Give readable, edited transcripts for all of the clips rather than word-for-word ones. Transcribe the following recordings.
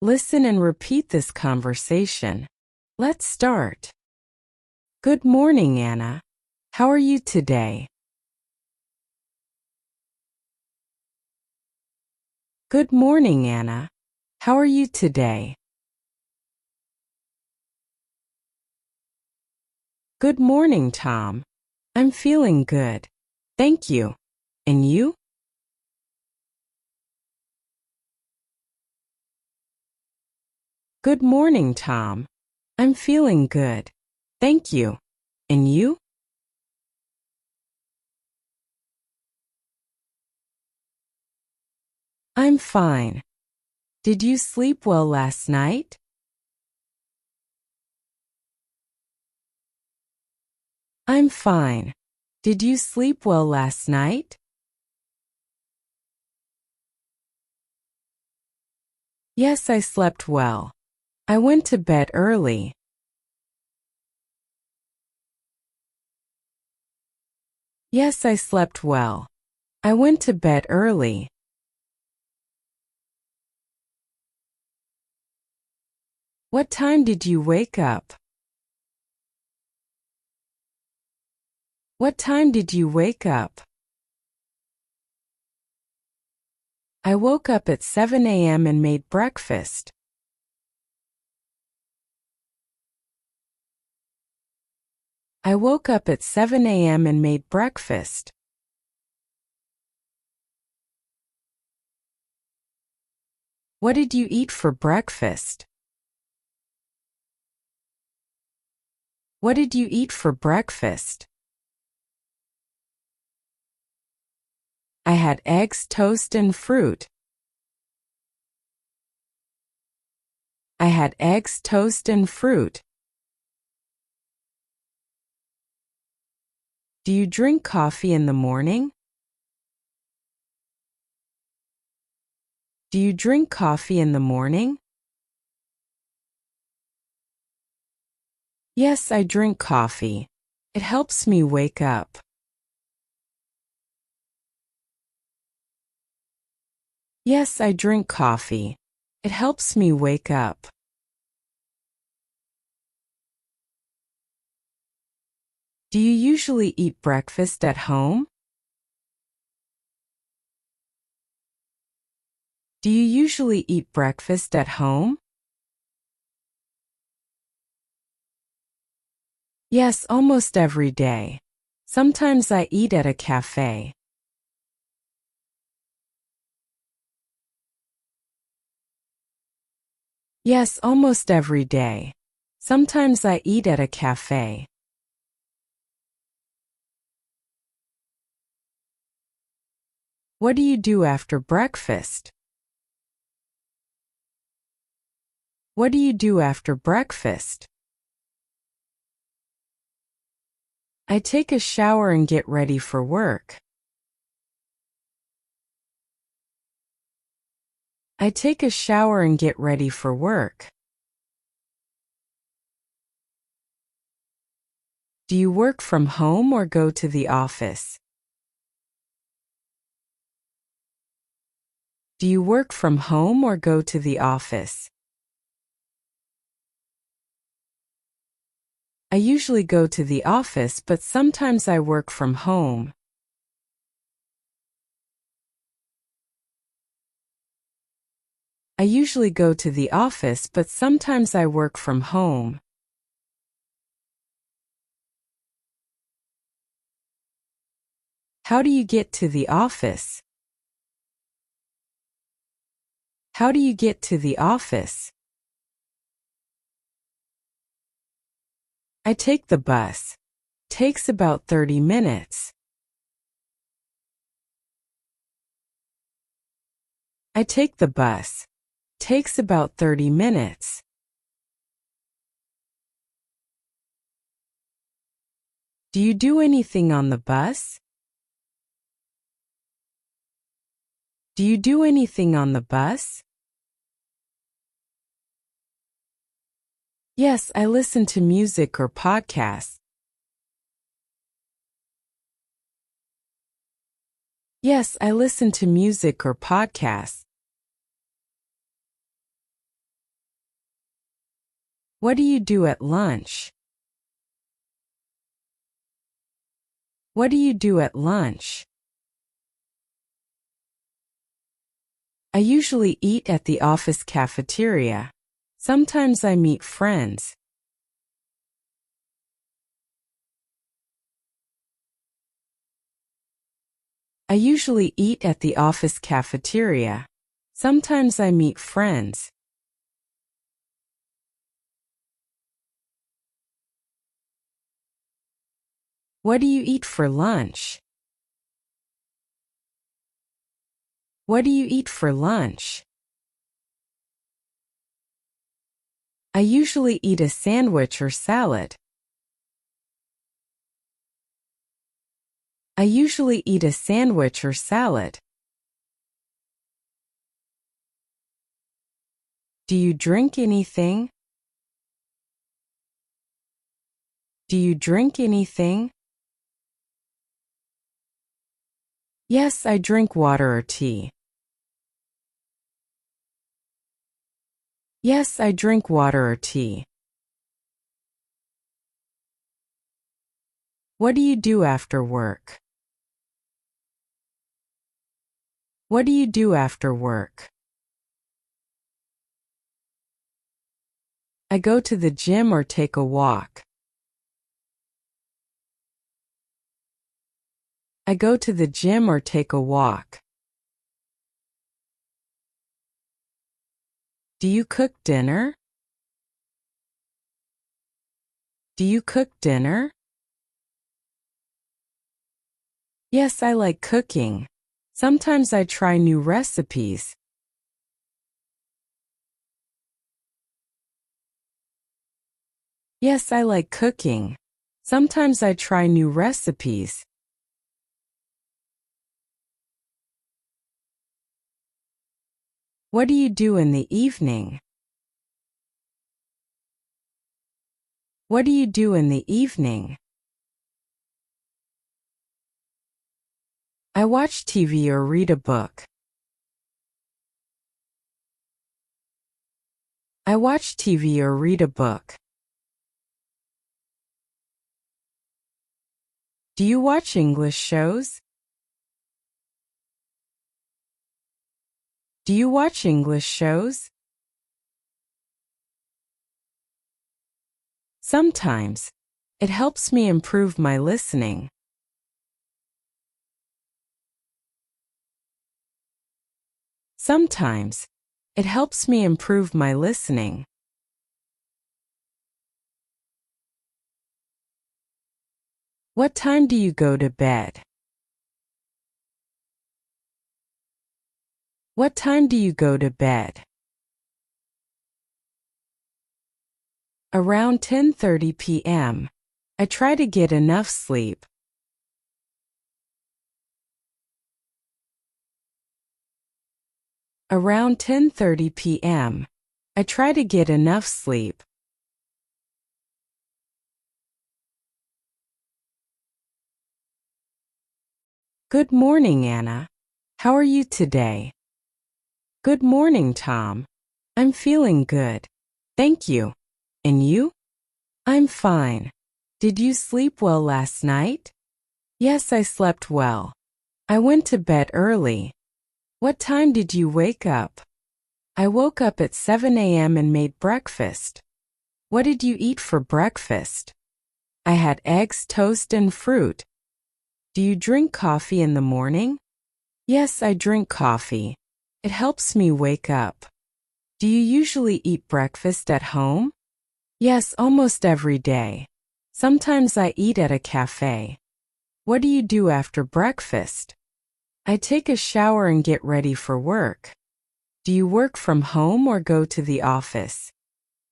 Listen and repeat this conversation. Let's start. Good morning, Anna. How are you today? Good morning, Anna. How are you today? Good morning, Tom. I'm feeling good. Thank you. And you? Good morning, Tom. I'm feeling good. Thank you. And you? I'm fine. Did you sleep well last night? I'm fine. Did you sleep well last night? Yes, I slept well. I went to bed early. Yes, I slept well. I went to bed early. What time did you wake up? What time did you wake up? I woke up at 7 a.m. and made breakfast. I woke up at 7 a.m. and made breakfast. What did you eat for breakfast? What did you eat for breakfast? I had eggs, toast, and fruit. I had eggs, toast, and fruit. Do you drink coffee in the morning? Do you drink coffee in the morning? Yes, I drink coffee. It helps me wake up. Yes, I drink coffee. It helps me wake up. Do you usually eat breakfast at home? Do you usually eat breakfast at home? Yes, almost every day. Sometimes I eat at a cafe. Yes, almost every day. Sometimes I eat at a cafe. What do you do after breakfast? What do you do after breakfast? I take a shower and get ready for work. I take a shower and get ready for work. Do you work from home or go to the office? Do you work from home or go to the office? I usually go to the office, but sometimes I work from home. I usually go to the office, but sometimes I work from home. How do you get to the office? How do you get to the office? I take the bus. Takes about 30 minutes. I take the bus. Takes about 30 minutes. Do you do anything on the bus? Do you do anything on the bus? Yes, I listen to music or podcasts. Yes, I listen to music or podcasts. What do you do at lunch? What do you do at lunch? I usually eat at the office cafeteria. Sometimes I meet friends. I usually eat at the office cafeteria. Sometimes I meet friends. What do you eat for lunch? What do you eat for lunch? I usually eat a sandwich or salad. I usually eat a sandwich or salad. Do you drink anything? Do you drink anything? Yes, I drink water or tea. Yes, I drink water or tea. What do you do after work? What do you do after work? I go to the gym or take a walk. I go to the gym or take a walk. Do you cook dinner? Do you cook dinner? Yes, I like cooking. Sometimes I try new recipes. Yes, I like cooking. Sometimes I try new recipes. What do you do in the evening? What do you do in the evening? I watch TV or read a book. I watch TV or read a book. Do you watch English shows? Do you watch English shows? Sometimes. It helps me improve my listening. Sometimes. It helps me improve my listening. What time do you go to bed? What time do you go to bed? Around 10:30 p.m. I try to get enough sleep. Around 10:30 p.m. I try to get enough sleep. Good morning, Anna. How are you today? Good morning, Tom. I'm feeling good. Thank you. And you? I'm fine. Did you sleep well last night? Yes, I slept well. I went to bed early. What time did you wake up? I woke up at 7 a.m. and made breakfast. What did you eat for breakfast? I had eggs, toast, and fruit. Do you drink coffee in the morning? Yes, I drink coffee. It helps me wake up. Do you usually eat breakfast at home? Yes, almost every day. Sometimes I eat at a cafe. What do you do after breakfast? I take a shower and get ready for work. Do you work from home or go to the office?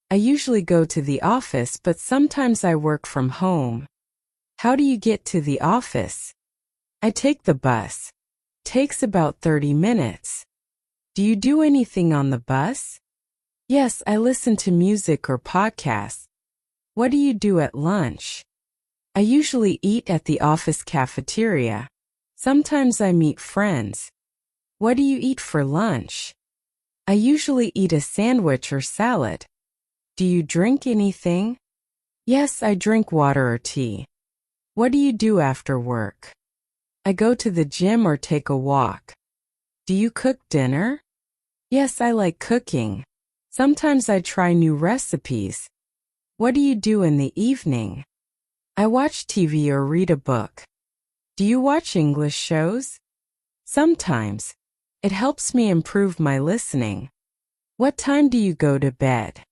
I usually go to the office, but sometimes I work from home. How do you get to the office? I take the bus. Takes about 30 minutes. Do you do anything on the bus? Yes, I listen to music or podcasts. What do you do at lunch? I usually eat at the office cafeteria. Sometimes I meet friends. What do you eat for lunch? I usually eat a sandwich or salad. Do you drink anything? Yes, I drink water or tea. What do you do after work? I go to the gym or take a walk. Do you cook dinner? Yes, I like cooking. Sometimes I try new recipes. What do you do in the evening? I watch TV or read a book. Do you watch English shows? Sometimes. It helps me improve my listening. What time do you go to bed?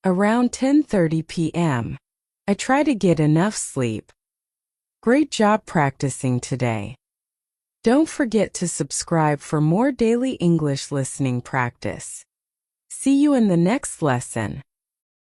Around 10:30 p.m. I try to get enough sleep. Great job practicing today. Don't forget to subscribe for more daily English listening practice. See you in the next lesson.